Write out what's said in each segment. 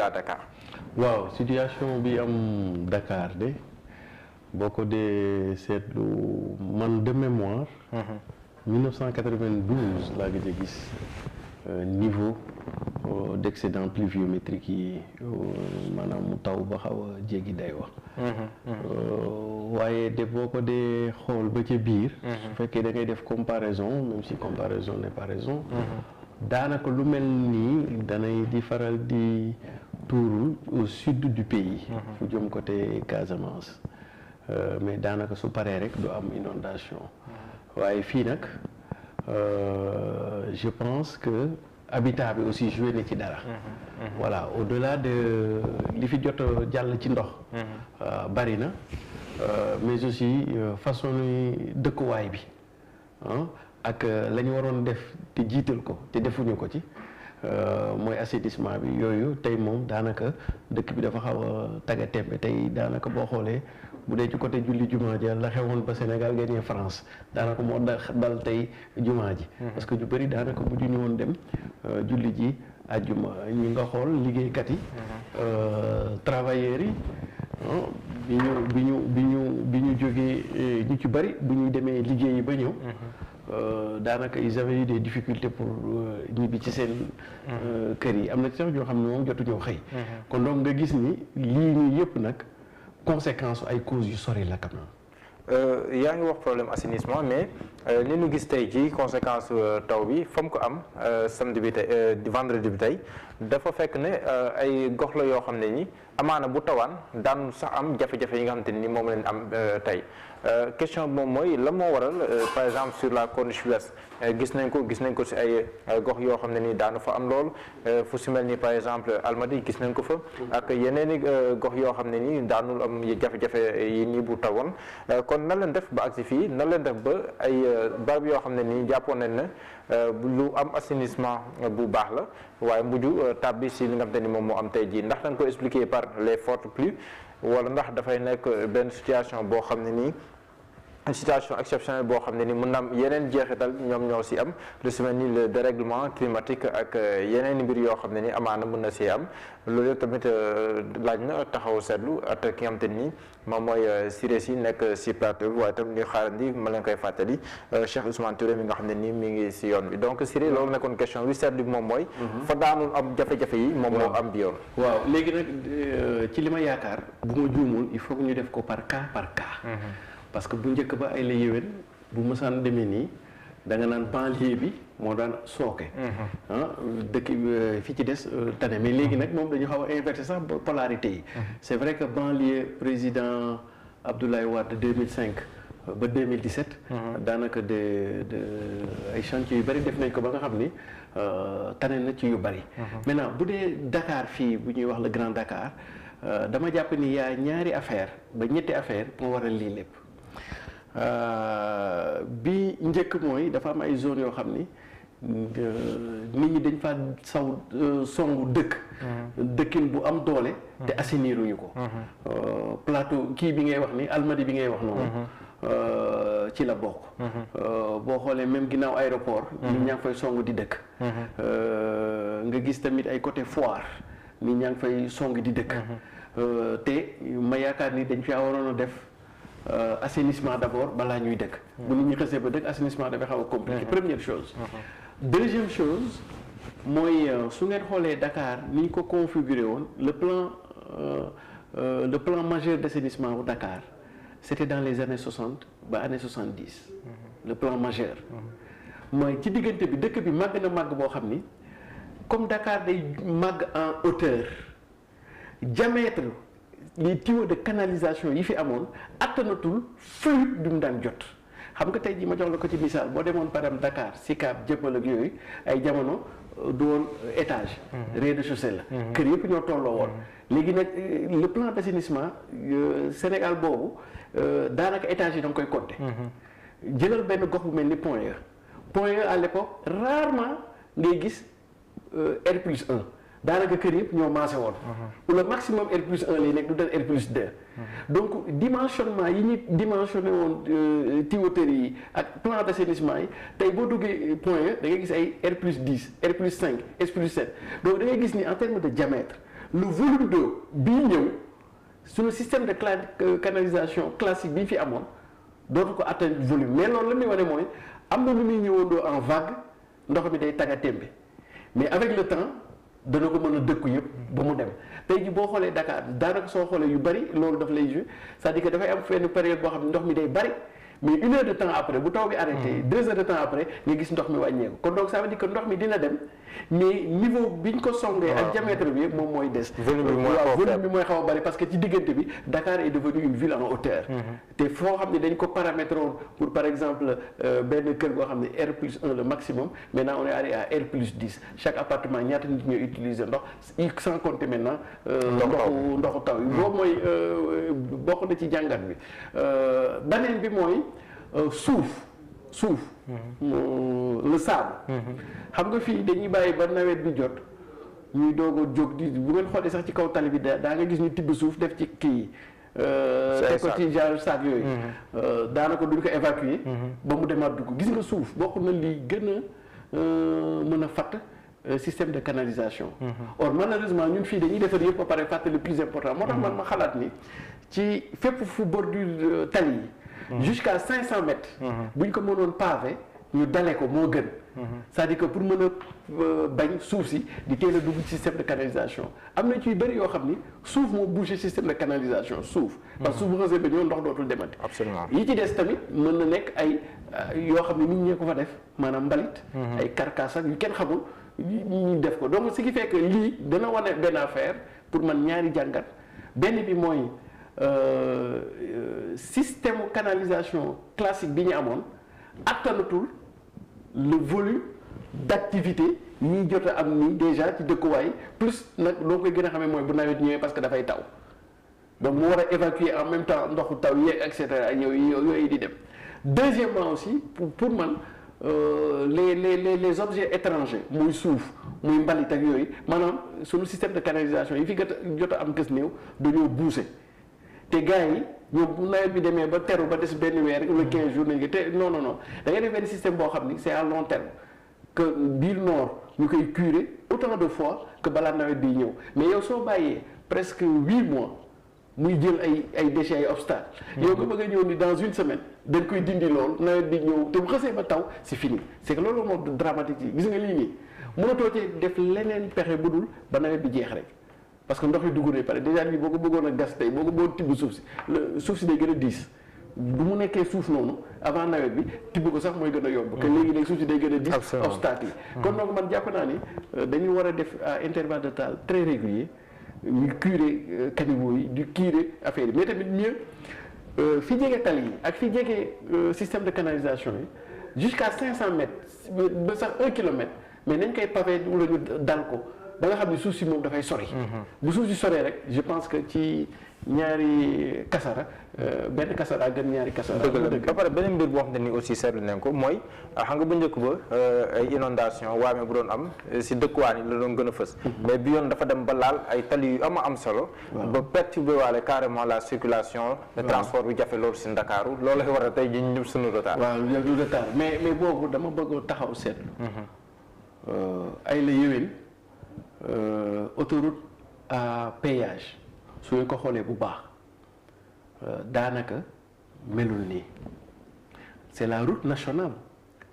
à Dakar. waaw situation bi am Dakar de boo ko dee seetlu man de mémoire. 1992 laa gëj a gis niveau d'excédent pluviométrique yi maanaam mu taw ba xaw a jéggi day wax. waaye de boo ko dee xool ba ca biir. su fekkee da ngay def comparaison même si comparaison n'est pas raison. daanaka lu mel nii danay di faral di tuuru au sud du pays. fu jëm côté Casamance. mais daanaka su paree rek du am inondation waaye fii nag je pense que habitat bi aussi joué na ci dara. voilà au-delà de li fi jot jàll ci ndox. bari na mais aussi façon dëkkuwaay bi ak la ñu waroon def te jiital ko te defuñu ko ci. mooy assainissement bi yooyu tey moom daanaka dëkk bi dafa xaw a tagga tembe tey daanaka boo xoolee bu dee ci côté julli jumaa ji la xewoon ba Sénégal gagné France daanaka moo dal tey jumaa ji parce que ñu bëri daanaka bu ñu woon dem julli ji àjjuma ñu nga xool liggéeykat yi travailleurs yi bi ñu jógee ñu ci bëri bu ñuy demee liggéeyi ba ñëw daanaka ils avaient eu des difficultés pour ñibbi ci seen kër yi am na ci sax ñoo xam ne moom jotuñoo xëy kon donc nga gis ni lii nii yëpp nag conséquence ay causes yu sori la quand même. yaa ngi wax problème assainissement mais li ñu gis tey ci conséquence taw bi fa mu ko am samedi bi tey vendredi bi tey dafa fekk ne ay gox la yoo xam ne ni amaana bu tawaan daan sax am jafe-jafe yi nga xamante ni moom leen am tey question bi moom mooy la moo waral par exemple sur la corniche ouest gis nañ ko si ay gox yoo xam ne ni daanu fa am lool fu si mel ni par exemple Almadies gis nañ ko fa ak yeneen i gox yoo xam ne ni daanul am jafe-jafe yi nii bu tawoon kon nan leen def ba agsi fii nan leen def ba ay barab yoo xam ne nii jàppoon nañ ne lu am assainissement bu baax la waaye mujj tàbbi si li nga xamante ni moom moo am tey jii ndax dañ ko expliquer par les fortes pluies wala ndax dafay nekk benn situation boo xam ne nii situation exceptionnelle boo xam ne ni mën na am yeneen jeexital ñoom ñoo si am lu si mel ni le dérèglement climatique ak yeneen mbir yoo xam ne ni amaana mën na see am loolu yëpp tamit laaj na taxaw seetlu ak ki nga xam te ni moom mooy Siré Sy nekk si plateau bi waaye tam ñuy xaarandi ma leen koy fàttali Cheikh Ousmane Touré mi nga xam ne ni mi ngi si yoon bi donc Siré loolu nekkoon question bi seetlu bi moom mooy fa daanul am jafe-jafe yi moom moo am bi yoon waaw léegi nag ci li ma yaakaar bu ma juumul il faut que ñu def ko par cas parce que bu njëkk ba ay la yéwén bu mësaan demee nii da nga naan banlieue bi moo daan sooke dëkk fi ci des tane mais léegi nag moom dañu xaw a inversé sax polarité yi c'est vrai que banlieue président Abdoulaye Wade 2005 ba 2017 daanaka de ay chantiers yu bëri def nañ ko ba nga xam ni tane na ci yu bëri maintenant bu dee Dakar fii bu ñuy wax le Grand Dakar dama jàpp ni yaa ñaari affaire ba ñetti affaire moo waral lii lépp bi njëkk mooy dafa am ay zones yoo xam ni nit ñi dañ fa songu dëkkin bu am doole te assaiниruñu ko plateau kii bi ngay wax ni Almadies bi ngay wax noonu ci la bokk boo xoolee même ginnaaw aéroport nit ñaa ngi fay songu di dëkk nga gis tamit ay côté Foire nit ñaa ngi fay song di dëkk te ma yaakaar ni dañ fi waroon a def assainissement d'abord balaa ñuy dëkk bu nit ñi xësee ba dëkk assainissement dafay xaw a compliqué première chose deuxième chose mooy su ngeen xoolee Dakar ni ñu ko configuré woon le plan majeur d'assainissement bu Dakar c'était dans les années 60 ba années 70 le plan majeur mooy ci diggante bi dëkk bi màgg na màgg boo xam ni comme Dakar day màgg en hauteur diamètre les tuyaux de canalisation yi fi amoon attanatul fluide bi mu daan jot xam nga tey jii ma jox la ko ci misaal boo demoon par exemple Dakar Sicap Jëppal ak yooyu ay jamono du woon étage rez-de-chaussée la kër yëpp ñoo tolloo woon léegi nag le plan d'assainissement Sénégal boobu daanaka étage yi da nga koy compter jëlal benn gox bu mel ni Point E à l'époque rarement ngay gis R+1 daanaka kër yëpp ñoo maase woon ou le maximum R+1 lay nekk du dal R+2 donc dimensionnement yi ñu dimensionné woon tuyauterie yi ak plan d'assainissement yi tey boo duggee Point E da ngay gis ay R+10 R+5 R+7 donc da ngay gis ni en termes de diamètre le volume d'eau bii ñëw suñu système de canalisation classique bi fi amoon dootu ko atteindre volume mais loolu la muy wane mooy am na lu muy ñëwandoo en vague ndox mi day tagga témbe mais avec le temps dana ko mën a dëkku yëpp ba mu dem tey ji boo xoolee Dakar daanaka soo xoolee yu bari loolu daf lay jouer c'est-à-dire que dafay am fenn période boo xam ne ndox mi day bari mais 1 heure de temps après bu taw bi arrêté 2 heures de temps après nga gis ndox mi wàññeeku kon donc ça veut dire que ndox mi dina dem mais niveau biñ ko songee ak diamètre bi yëpp moom mooy des volume bi mooy xaw a bari parce que ci diggante bi Dakar est devenu une ville en hauteur te foo xam ne dañ ko paramétrer pour par exemple benn kër goo xam ne R+1 le maximum maintenant on est allé à R+10 chaque appartement ñaata nit ñooy utiliser ndox sans compter maintenant ndoxu taw yi boobu mooy bokk na ci jàngat bi beneen bi mooy suuf le sable xam nga fii dañuy bàyyi ba nawet bi jot ñuy doog a jóg di bu ngeen xoolee sax ci kaw tali bi daa nga gis ñu tibb suuf def ci kii teg ko ci genre sac yooyu daanaka duñ ko évacuer ba mu demaat dugg gis nga suuf bokk na li gën a mën a fatt système de canalisation or malheureusement ñun fii dañuy defar yëpp ba pare fàtte le plus important moo tax man ma xalaat ni ci fépp fu bordure tali yi jusqu'à 500 mètres buñ ko mënoon pavé ñu dale ko moo gën c'est-à-dire que pour mën a bañ suuf si di teel a dugg ci système de canalisation am na ci yu bëri yoo xam ni suuf moo bouché système de canalisation suuf parce que suuf bu xasee ba ñëw ndox dootul demati absolument yi ci des tamit mën na nekk ay yoo xam ne nit ñee ko fa def maanaam mbalit ay carcasse ak yu kenn xamul ñu def ko donc ce qui fait que lii dana wane benn affaire pour man ñaari jàngat benn bi mooy système canalisation classique bi ñu amoon attanatul le volume d'activité ñuy jot a am nii déjà ci dëkkuwaay plus nag loo koy gën a xamee mooy bu nawet ñëwee parce que dafay taw donc mu war a évacuer en même temps ndoxu taw yeeg et cetera yooyu di dem deuxièmement aussi pour man les objets étrangers muy suuf muy mbalit ak yooyu maanaam sunu système de canalisation yi fi jot a am kës néew dañoo bouché te gars yi ñoom bu nawet bi demee ba teru ba des benn weer rek wala 15 jours nañ ko te non da ngay def benn système boo xam ni c'est à long terme que biir nord ñu koy curer autant de fois que balaa nawet bi ñëw mais yow soo bàyyee presque 8 mois muy jël ay déchets ay obstacles yow nga bëgg a ñëw ni dans une semaine dañ koy dindi lool nawet bi ñëw te bu xasee ba taw c'est fini c'est que loolu moom dramatique yi gis nga lii nii mënatoo ci def leneen pexe bu dul ba nawet bi jeex rek parce que ndox yi dugg na pare déjà lii boo ko bëggoon a gas tey boo ko bëggoon tibb suuf si day gën a diis bu mu nekkee suuf noonu avant nawet bi tibb ko sax mooy gën a yomb que léegi suuf si day gën a diis obstacle yi kon donc man jàpp naa ni dañu war a def à intervalle de temps très régulier ñu curer caniveaux yi di curer affaire yi mais tamit mieux fi jege tali yi ak fi jege système de canalisation yi jusqu'à 500 mètres ba sax 1 kilomètre mais nañ koy pavé wala ñu dal ko ba nga xam ne suuf si moom dafay sori bu suuf si soree rek je pense que ci ñaari kasara benn kasara gën ñaari kasara dëgg ba pare beneen mbir boo xam ne ni aussi seetlu nañ ko mooy xam nga bu njëkk ba ay inondation waame bu doon am si dëkkuwaan yi la doon gën a fës mais bi yoon dafa dem ba laal ay tali yu am solo ba perturbé waale carrément la circulation le transport bi jafe loolu si Ndakaaru loolu la war a tey ji ñu suñu retard waaw lu retard mais boobu dama bëgg taxaw seetlu ay la yéwén autoroute à péage su ñu ko xoolee bu baax daanaka melul nii c'est la route nationale.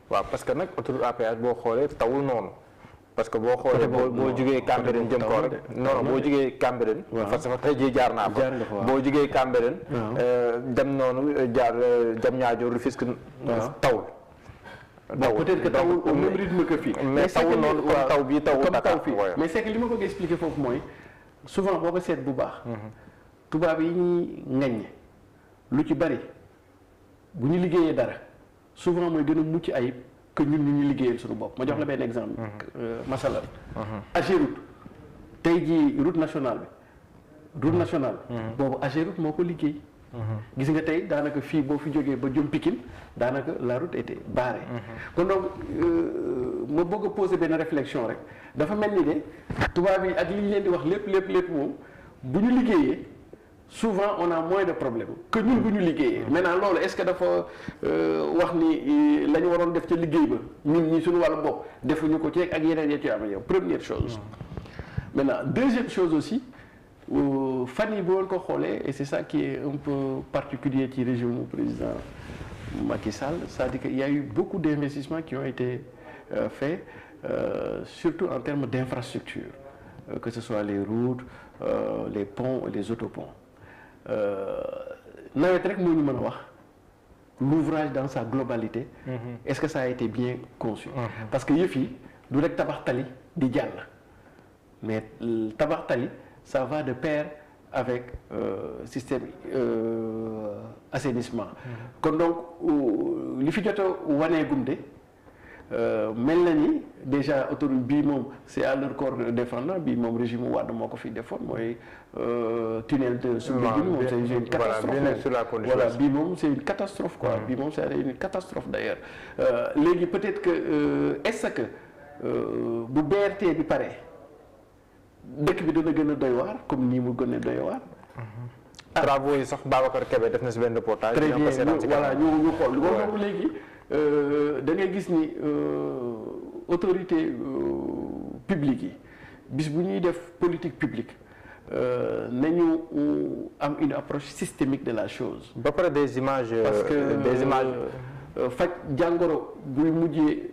waaw parce que nag autoroute à péage boo xoolee tawul noonu parce que boo xoolee boo jugee Cambérène jëm kaw rek non boo jugee Cambérène parce que tey jii jaar naa fa boo jugee Cambérène dem noonu jaar jam ñaajo Rufisque tawul bon peut-être que tawul au même rythme que fii mais tawul noonu comme taw bii tawul Dakar fii mais c'est que li ma bëgg expliquer foofu mooy souvent boo ko seet bu baax tubaab yi ñuy ŋaññ lu ci bari bu ñu liggéeyee dara souvent mooy gën a mucc ayib que ñun ñu liggéeyal suñu bopp ma jox la benn exemple masalan Ageroute tey jii route nationale boobu Ageroute moo ko liggéey gis nga tey daanaka fii boo fi jógee ba jëm Pikine daanaka la route était barrée kon donc ma bëgg a poser benn réflexion rek dafa mel ni de tubaab yi ak li ñu leen di wax lépp moom bu ñu liggéeyee souvent on a moins de problèmes que ñun bu ñu liggéeyee maintenant loolu est-ce que dafa wax ni la ñu waroon def ca liggéey ba ñun ñi suñu wàllu bopp defuñu ko ci ak yeneen ya ci am yow première chose Maintenant deuxième chose aussi fan yi boo ko xoolee et c'est ça qui est un peu particulier ci régime du président Macky Sall, c'est-à-dire qu'il y a eu beaucoup d'investissements qui ont été faits surtout en termes d'infrastructures, que ce soit les routes, les ponts et les autoponts. Nawet rek moo ñu mën a wax l'ouvrage dans sa globalité. Est-ce que ça a été bien conçu? Parce que yëf yi du rek tabax tali di jàll, mais tabax tali ça va de pair avec système assainissement. Kon donc li fi jot a waneegum de mel na ni déjà autoroute bii moom c'est à leur corps défendant bii moom régime Wade moo ko fi defoon mooy tunnel de Soumbédioune moom c'est une catastrophe. Voilà bii moom c'est une catastrophe quoi. Bii moom c'est une catastrophe d'ailleurs. Léegi peut-être que est-ce que bu BRT bi pare dëkk bi dana gën a doy waar comme nii mu gën a doy waar. travaux yi sax Babacar Kébé def na si benn reportage. très bien voilà ñu xool loolu léegi da ngay gis ni autorité publique yi bis bu ñuy def politique publique nañu am une approche systémique de la chose. ba pare des images. parce que des images. faj jàngoro buy mujjee.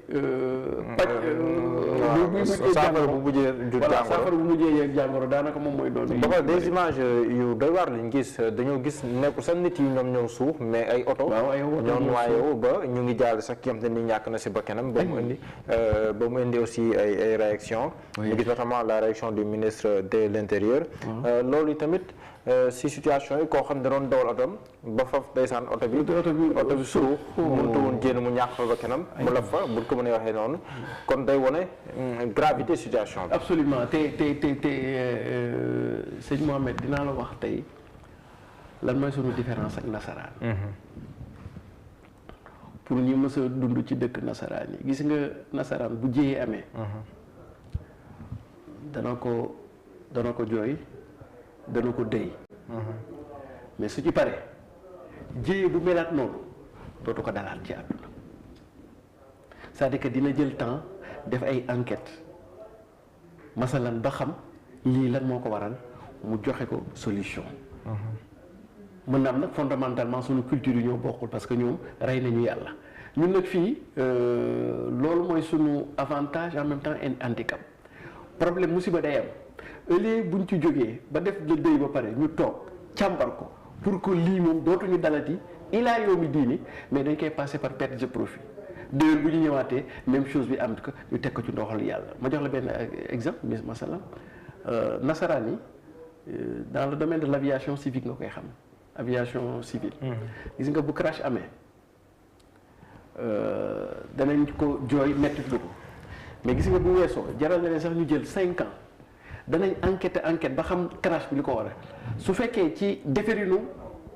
saafara bu mujjee jur jàngoro saafara bu mujjee yeeg jàngoro daanaka moom mooy doon. ba pare des images yu doy waar lañ gis dañoo gis nekkul sax nit yi ñoom ñoo suux mais ay oto. ñoom noyé ba ñu ngi jàll sax ki am te ni ñàkk na si bakkanam ba mu indi aussi ay réaction ñu gis notamment la réaction du ministre de l'intérieur. loolu tamit. si situation yi koo xam ne da doon dawal otom ba faf ndeysaan oto bi suux mënut woon génn mu ñàkk fa ba kanam mu la fa buñ ko mënee waxee noonu kon day wone gravité situation bi. absolument te sëñ Mohamed dinaa la wax tey lan mooy sunu différence ak nasaraan. pour ñu mës a dund ci dëkk nasaraan yi gis nga nasaraan bu jiyee amee. dana ko jooy. dana ko dëy mais su ci paree jéye bu melaat noonu dootu ko dalaat ci àdduna c'est-à-dire que dina jël temps def ay enquête masalan ba xam lii lan moo ko waral mu joxe ko solution. mën na am nag fondamentalement sunu culture yi ñoo bokkul parce que ñoom rey nañu yàlla ñun nag fii loolu mooy sunu avantage en même temps un handicap problème musiba day am. ëllëgee buñ ci jógee ba def le deuil ba pare ñu toog càmbar ko pour que lii moom dootuñu dalati ilaa yawmi diini mais dañ koy passer par perte de profit déwén bu ñu ñëwaatee même chose bi am ko ñu teg ko ci ndoxal yàlla ma jox la benn exemple masalan nasaraan yi dans le domaine de l'aviation civile nga koy xam aviation civile. gis nga bu crash amee danañ ko jooy metti lu ko mais gis nga bu weesoo jaral na leen sax ñu jël 5 ans. danañ enquête ba xam crash bi li ko waral su fekkee ci defarinu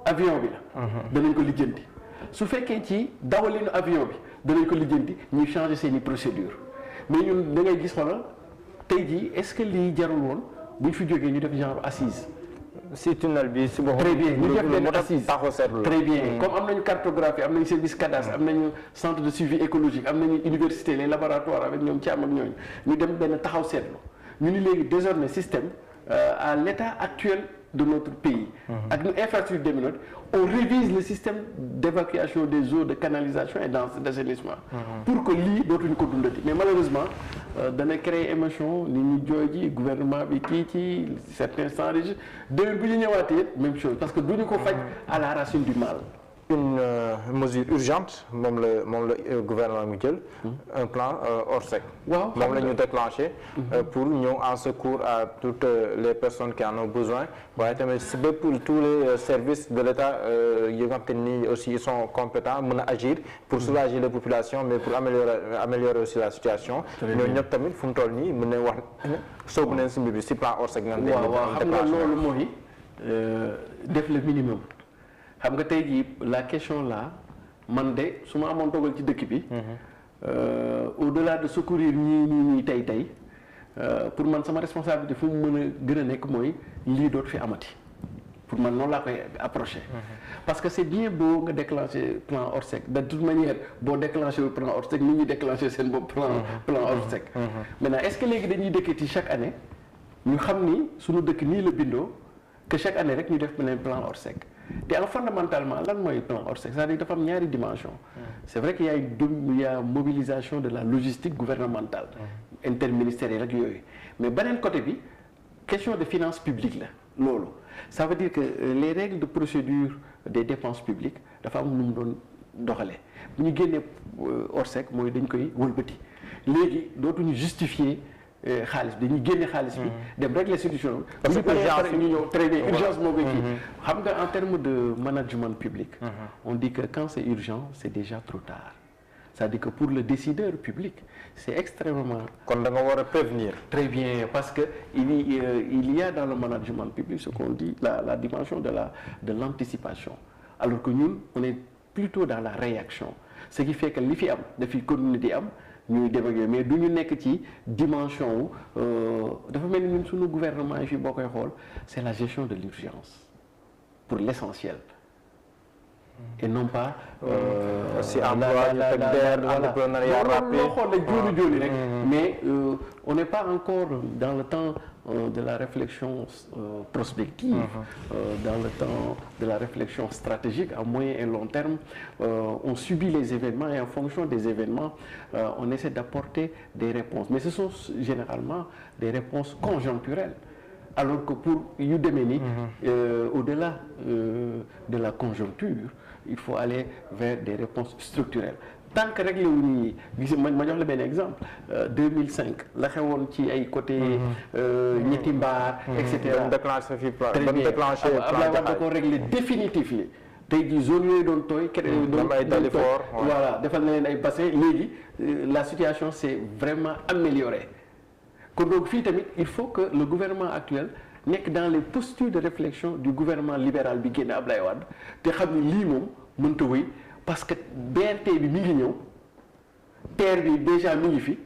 avion bi la. danañ ko lijjanti su fekkee ci dawalinu avion bi danañ ko lijjanti ñuy changer seeni procédure mais ñun da ngay gis xoolal tey jii est-ce que lii jarul woon buñ fi jógee ñu def genre assise. si tunnel bi si boppam. très bien ñu def leen assise taxaw seetlu très bien comme am nañu cartographie am nañu service cadastre am nañu centre de suivi écologique am nañu université les laboratoires avec ñoom ci am ak ñooñu ñu dem benn taxaw seetlu. ñu ni léegi désormais système à l'état actuel de notre pays ak ñu infrastructure dominante on révise le système d'évacuation des eaux de canalisation et d'assainissement pour que lii dootuñu ko dundati mais malheureusement dana créer émotion nit ñi jooy ji gouvernement bi kii ci certains s'enregistrent déwén bu ñu ñëwaatee même chose parce que duñu ko faj à la racine du mal. une mesure urgente moom la gouvernement mi jël un plan Orsec moom la ñu déclenché pour ñëw en secours à toutes les personnes qui en ont besoin waaye tamit si bépp tous les services de l'État yi nga xam te ni aussi ils sont compétents mën a agir pour soulager les populations mais pour améliorer aussi la situation ñooñu ñëpp tamit fu mu toll nii mën nañ wax soobu nañ si mbir bi si plan Orsec nga xam nga loolu mooy def le minimum xam nga tey jii la question là man de su ma amoon dogal ci dëkk bi au-delà de secourir ñii tey pour man sama responsabilité fu mu mën a gën a nekk mooy lii dootu fi amati pour man noonu laa koy approché parce que c'est bien beau nga déclencher plan Orsec de toute manière boo déclenché le plan Orsec nit ñi déclenché seen bopp plan Orsec maintenant est-ce que léegi dañuy dëkkati chaque année ñu xam ni suñu dëkk nii la bindoo que chaque année rek ñu def beneen plan Orsec te fondamentalement lan mooy plan Orsec c'est-à-dire dafa am ñaari dimension c'est vrai qu'il y a mobilisation de la logistique gouvernementale interministérielle ak yooyu mais beneen côté bi question de finances publiques la loolu ça veut dire que les règles de procédure des dépenses publiques dafa am lu mu doon doxalee bu ñu génnee Orsec mooy dañ koy wëlbati léegi dootuñu justifier xaalis bi dañuy génne xaalis bi dem régler situation parce que urgence ñu ñëw très bien urgence moo koy kii xam nga en termes de management public on dit que quand c'est urgent c'est déjà trop tard c'est-à-dire que pour le décideur public c'est extrêmement kon da nga war a prévenir très bien parce que il y a dans le management public ce qu'on dit la dimension de l'anticipation alors que ñun on est plutôt dans la réaction ce qui fait que li fi am dafiy continuer di am ñuy dem ak yooyu mais du ñu nekk ci dimension wu dafa mel ni ñun suñu gouvernement yi fii boo koy xool c'est la gestion de l'urgence pour l'essentiel et non pas si emploi entrepreneuriat rapide loo xool rek jóoni jóoni rek mais on n'est pas encore dans le temps de la réflexion prospective dans le temps de la réflexion stratégique à moyen et long terme on subit les événements et en fonction des événements on essaie d'apporter des réponses mais ce sont généralement des réponses conjoncturelles alors que pour yu demee ni au-delà de la conjoncture il faut aller vers des réponses structurelles tant que réglé wu ñu gis ma jox la benn exemple 2005 la xewoon ci ay côté ñetti mbaar et cetera déclenché Abdoulaye Wade da ko réglé définitivement tey jii zone yooyu doon tooy voilà defal na leen ay bassin léegi la situation s'est vraiment améliorée kon donc fii tamit il faut que le gouvernement actuel nekk dans les postures de réflexion du gouvernement libéral bi génne Abdoulaye Wade te xam ni lii moom mënta wéy parce que BRT bi mi ngi ñëw TER bi déjà mi ngi fi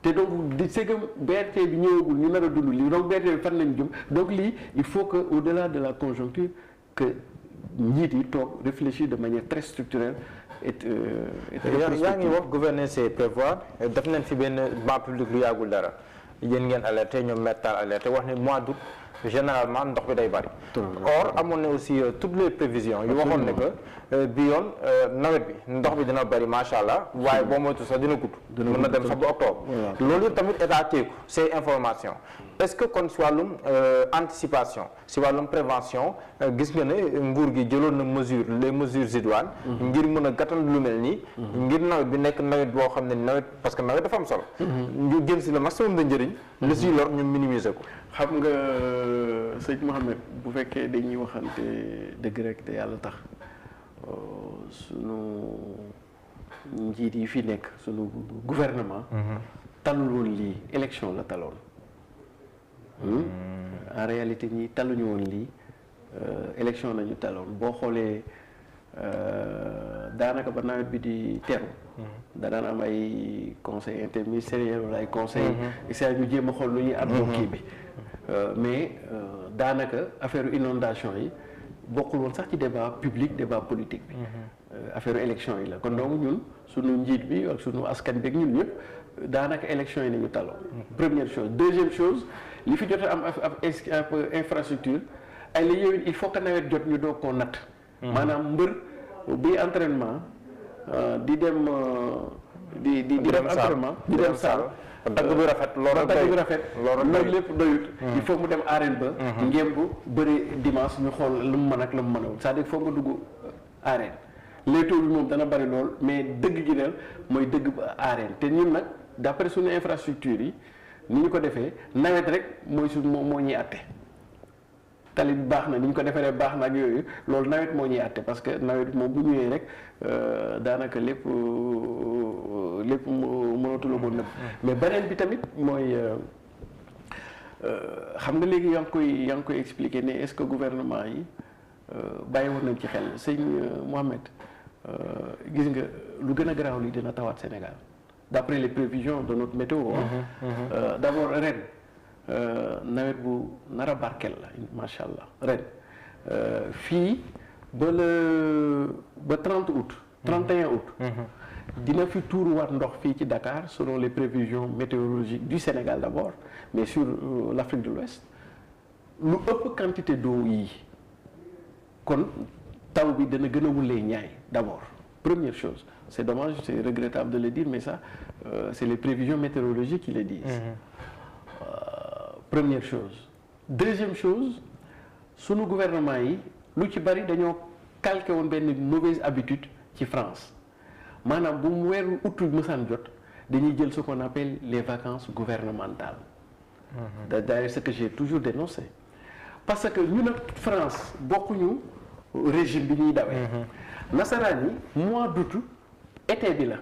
te donc di segam BRT bi ñëwagul ñu nar a dund lii donc BRT bi fan lañu jëm donc lii il faut que au-delà de la conjoncture que njiit yi toog réfléchir de manière très structurelle yaa ngi wax gouverner c'est prévoir def nañ fi benn banc public lu yàggul dara yéen ngeen alerté ñoom mettal alerté wax ne mois d'août généralement ndox bi day bari or amoon na aussi toutes les prévisions yu waxoon ne que bi yoon nawet bi ndox bi dina bari macha allah waaye boo moytu sax dina gudd mën na dem sax ba octobre loolu tamit état téeku c'est information est-ce que kon si wàllum anticipation si wàllum prévention gis nga ne nguur gi jëloon na les mesures idoines ngir mën a gàttal lu mel nii ngir nawet bi nekk nawet boo xam ne nawet parce que nawet dafa am solo ñu jël si le maximum de njëriñ lu si lor ñu minimiser ko xam nga sëñ Mohamed bu fekkee dañuy waxante dëgg rek te yàlla tax sunu njiit yi fi nekk sunu gouvernement talul woon lii élection la taloon en réalité ñi taluñu woon lii élection lañu taloon boo xoolee daanaka ba nawet bi di teru danaan am ay conseil interministériel wala ay conseil et ñu jéem a xool lu ñuy adoo kii bi mais daanaka affaire inondation yi bokkul woon sax ci débat public débat politique bi affaire élection yi la kon donc ñun sunu njiit bi ak sunu askan bi ak ñun ñëpp daanaka élection yi nañu taloo première chose deuxième chose li fi jot am infrastructure ay la yowin il faut que nawet jot ñu doog koo natt maanaam mbër bi entraînement di dem di dem entraînement di dem salle tagg bi rafet loolu lépp doyut il faut mu dem arène ba ngémb bëri dimanche ñu xool lu mu mën ak lu mu mënawul c'est-à-dire foog nga dugg arène léetoo bi moom dana bëri lool mais dëgg gi neel mooy dëgg ba arène te ñun nag d'après suñu infrastructure yi ni ñu ko defee nawet rek mooy moo ñuy àtte tali bi baax na ni ñu ko defaree baax na ak yooyu loolu nawet moo ñuy àtte parce que nawet moom bu ñëwee rek daanaka lépp mënatula ko nëbb mais beneen bi tamit mooy xam nga léegi yaa ngi koy expliquer ne est-ce que gouvernement yi bàyyi woon nañ ci xel sëñ Mohamed gis nga lu gën a garaaw lii dina tawaat Sénégal d'après les prévisions de notre météo d'abord ren nawet bu nar a barkeel la macha allah ren fii ba 30 août 31 août dina fi tuuruwaat ndox fii ci Dakar selon les prévisions météorologiques du Sénégal d'abord mais sur l'Afrique de l'Ouest lu ëpp quantité d'eau yi kon taw bi dana gën a wulee ñaay d'abord première chose c'est dommage c'est regrettable de le dire mais ça c'est les prévisions météorologiques qui le disent première chose deuxième chose sunu gouvernement yi lu ci bari dañoo calqué woon benn mauvaise habitude ci France maanaam bu mu weeru août mësaan jot dañuy jël ce qu'on appelle les vacances gouvernementales d'ailleurs ce que j'ai toujours dénoncé parce que ñun ak France bokkuñu régime bi ñuy dawee nasaraan yi mois d'août été bi la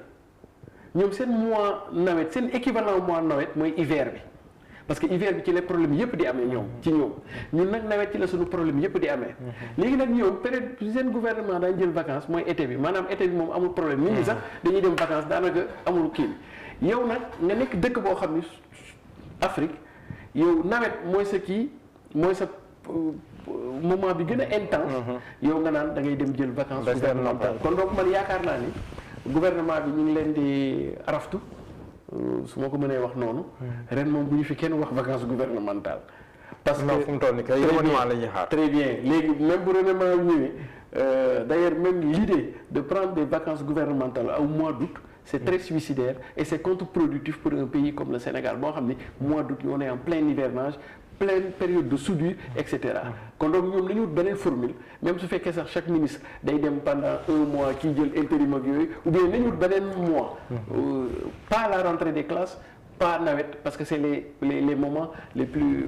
ñoom seen mois nawet seen équivalent mois nawet mooy hiver bi parce que hiver bi ci les problèmes yëpp di amee ñoom ci ñoom ñun nag nawet ci la suñu problème yëpp di amee léegi nag ñoom période seen gouvernement daañu jël vacances mooy été bi maanaam été bi moom amul problème nit ñi sax dañuy dem vacances daanaka amul kii bi yow nag nga nekk dëkk boo xam ni Afrique yow nawet mooy sa kii mooy sa moment bi gën a intense yow nga naan da ngay dem jël vacances gouvernementales kon donc man yaakaar naa ni gouvernement bi ñu ngi leen di araftu su ma ko mënee wax noonu ren moom bu ñu fi kenn wax vacances gouvernementales parce que fu mu toll nii kay remaniement la ñuy xaar très bien léegi même bu remaniement bi ñëwee d'ailleurs même l'idée de prendre des vacances gouvernementales au mois d'août c'est très suicidaire et c'est contre-productif pour un pays comme le Sénégal boo xam ni mois d'août on est en plein hivernage pleine période de soudure et cetera kon donc ñoom dañu wut beneen formule même su fekkee sax chaque ministre day dem pendant un mois kii jël intérim ak yooyu ou bien nañu wut beneen mois pas la rentrée des classes pas nawet parce que c'est les moments les plus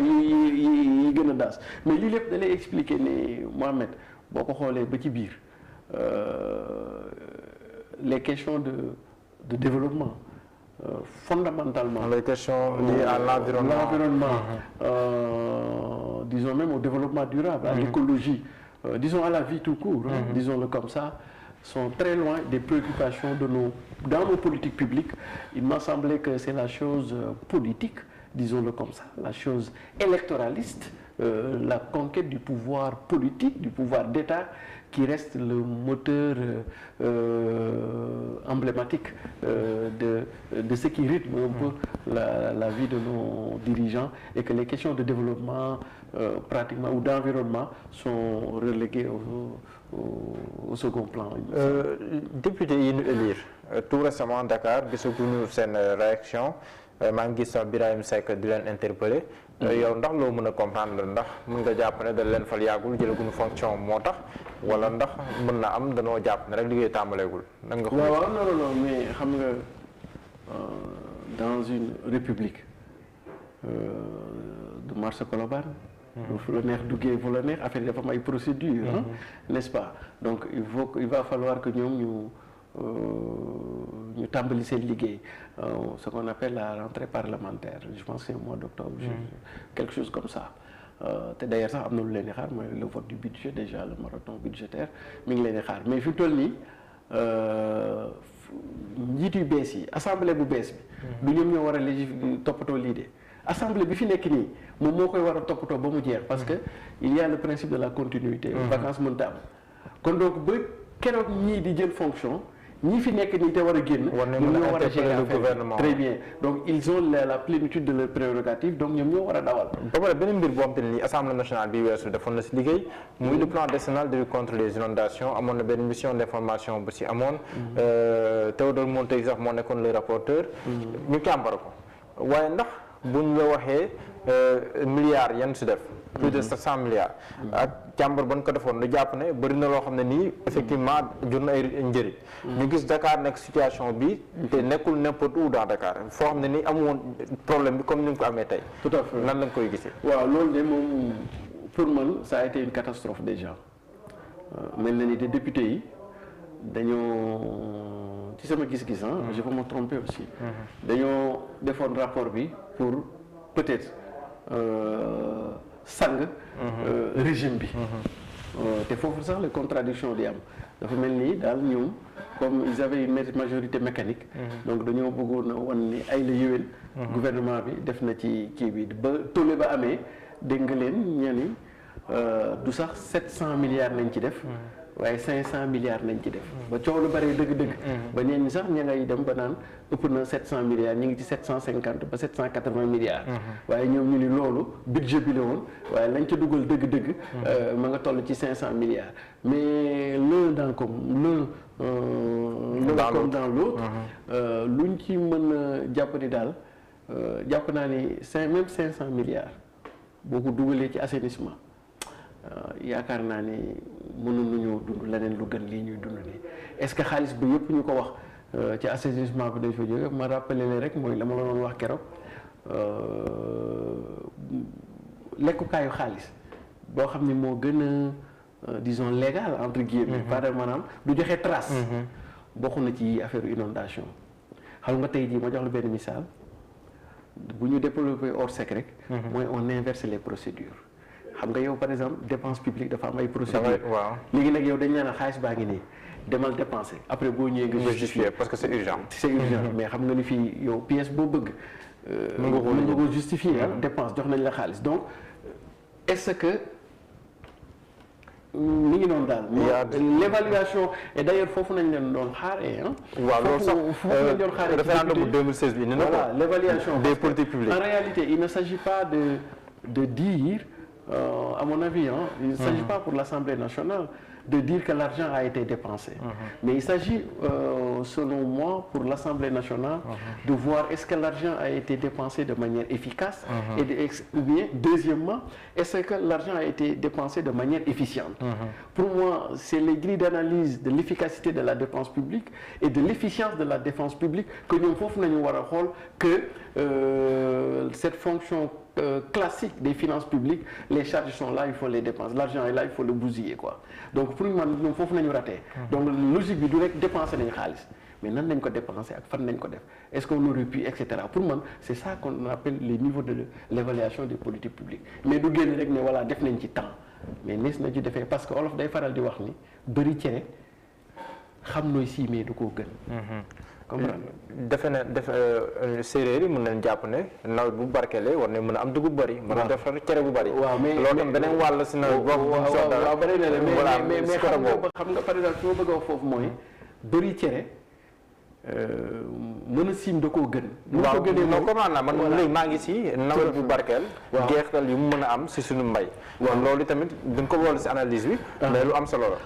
yi gën a daas mais lii lépp da lay expliquer ne Mohamed boo ko xoolee ba ci biir les questions de développement fondamentalement les questions liées à l'environnement disons même au développement durable à l'écologie disons à la vie tout court disons-le comme ça sont très loin des préoccupations dans nos politiques publiques. Il m'a semblé que c'est la chose politique, disons-le comme ça, la chose électoraliste, la conquête du pouvoir politique, du pouvoir d'État qui reste le moteur emblématique de ce qui rythme un peu la vie de nos dirigeants et que les questions de développement pratiquement ou d'environnement sont reléguées au second plan. Député yi ñu élire tout récemment Dakar gisaguñu seen réaction maa ngi gis sax Birahim Seck di leen interpellé yow ndax loo mën a comprendre ndax mën nga jàpp ne da leen fal yàggul jëlaguñu fonction moo tax wala ndax mën na am danoo jàpp ne rek liggéey tàmbaleegul nan nga waaw non mais xam nga dans une république de marché Colobane fu la neex duggee fu la neex affaire yi dafa am ay procédures n'est-ce pas donc il va falloir que ñoom ñu tàmbali seen liggéey ce qu'on appelle la rentrée parlementaire je pense que c'est au mois d'octobre quelque chose comme ça te d'ailleurs sax am na lu leen di xaar mooy le vote du budget déjà le marathon budgétaire mi ngi leen di xaar mais fi mu toll nii njiit yu bees yi assemblée bu bees bi du ñoom ñoo war a toppatoo lii de assemblée bi fi nekk nii moom moo koy war a toppatoo ba mu jeex parce que il y a le principe de la continuité vacances mënta am kon donc ba keroog ñii di jël fonction ñi fi nekk nii te war a génn ñoom ñoo war a gérer le gouvernement très bien donc ils ont la plénitude de leurs prérogatives donc ñoom ñoo war a dawal ba pare beneen mbir boo xam te ne nii assemblée nationale bi weesu defoon na si liggéey muy le plan décennal de lutte contre les inondations amoon na benn mission d'information bu si amoon Théodore Monteil sax moo nekkoon le rapporteur ñu càmbar ko waaye ndax buñ la waxee milliards yan si def plus de 700 milliards ak càmbar ban ko defoon lu jàpp ne bëri na loo xam ne nii effectivement jur na ay njëriñ ñu gis Dakar nekk situation bi te nekkul n'importe où dans Dakar foo xam ne nii amoon problème bi comme ni nga ko amee tey tout à fait nan lañ koy gisee waaw loolu de moom pour man ça a été une catastrophe déjà mel na ni te député yi dañoo ci sama gis-gis je peux me tromper aussi dañoo defoon rapport bi pour peut-être sang régime bi te foofu sax les contradictions di am dafa mel ni daal ñoom comme ils avaient une majorité mécanique donc dañoo bëggoon a wan ni ay la yéwén gouvernement bi def na ci kii bi ba tollé ba amee dégg nga leen ñani du sax 700 milliards lañ ci def waaye 500 milliards nañ ci def. ba coow lu bari dëgg-dëgg. ba ñeen ñi sax ña ngay dem ba naan ëpp na 700 milliards ñu ngi ci 750 ba 780 milliards. waaye ñoom ñu ni loolu budget bi la woon waaye lañ ca dugal dëgg-dëgg. ma nga toll ci 500 milliards mais l'un comme dans l'autre luñ ci mën a jàpp ni daal jàpp naa ni même 500 milliards boo ko dugalee ci assainissement. yaakaar naa ni mënoon nañoo dund leneen lu gën lii ñuy dund nii est-ce que xaalis bi yëpp ñu ko wax ci assainissement bi dañ fa jóge ma rappelé leen rek mooy la ma la doon wax keroog lekkukaayu xaalis boo xam ne moo gën a disons légal entre guillemets par maanaam du joxe trace bokk na ci affaire inondation xam nga tey jii ma jox la benn misaal bu ñu développé Orsec rek mooy on inverse les procédures xam nga yow par exemple dépense publique dafa am ay procédures. waaw léegi nag yow dañ naan xaalis baa ngi nii demal dépenser après boo ñëwee nga justifier parce que c'est urgent. c'est urgent mais xam nga ni fii yow pièce boo bëgg. mën nga ko justifier dépense jox nañ la xaalis donc est-ce que mi ngi noonu daal. l'évaluation et d'ailleurs foofu nañ leen doon xaaree waaw loolu sax foofu nañ doon xaaree référendum bu 2016 bi. voilà l'évaluation des politiques publiques. En réalité il ne s'agit pas de dire. À mon avis, il ne s'agit pas pour l'Assemblée nationale de dire que l'argent a été dépensé. Mais il s'agit, selon moi, pour l'Assemblée nationale, de voir est-ce que l'argent a été dépensé de manière efficace ou bien, deuxièmement, est-ce que l'argent a été dépensé de manière efficiente. Pour moi, c'est les grilles d'analyse de l'efficacité de la dépense publique et de l'efficience de la dépense publique que nous pouvons voir que cette fonction classique des finances publiques, les charges sont là, il faut les dépenser. L'argent est là, il faut le bousiller, quoi. Donc, pour moi, nous faut nous rater. Donc, la logique du direct dépenser les xaalis. Mais nan nañ ko dépenser ak fan nañ ko def. Est-ce qu'on aurait pu, etc. Pour moi, c'est ça qu'on appelle les niveaux de l'évaluation des politiques publiques. Mais du génn rek ne voilà def nañ ci temps. Mais nees na ci defee parce que olof day faral di wax ni bëri cere xam nooy siimee du ko gën. defe na séeréer yi mën nañ jàpp ne nawet bu barkelee war ne mën a am dugub bëri. mën a def cere bu bëri. waaw mais loolu tam beneen wàll si nawet boobu. waaw bëri na mais xam nga par exemple su ma bëgg a wax foofu mooy bëri cere mën a siim da koo gën. waaw non comment naa man léegi maa ngi si nawet bu barkeel. jeexital yu mu mën a am si suñu mbay. waaw loolu tamit duñ ko boole si analyse bi. mais lu am solo la.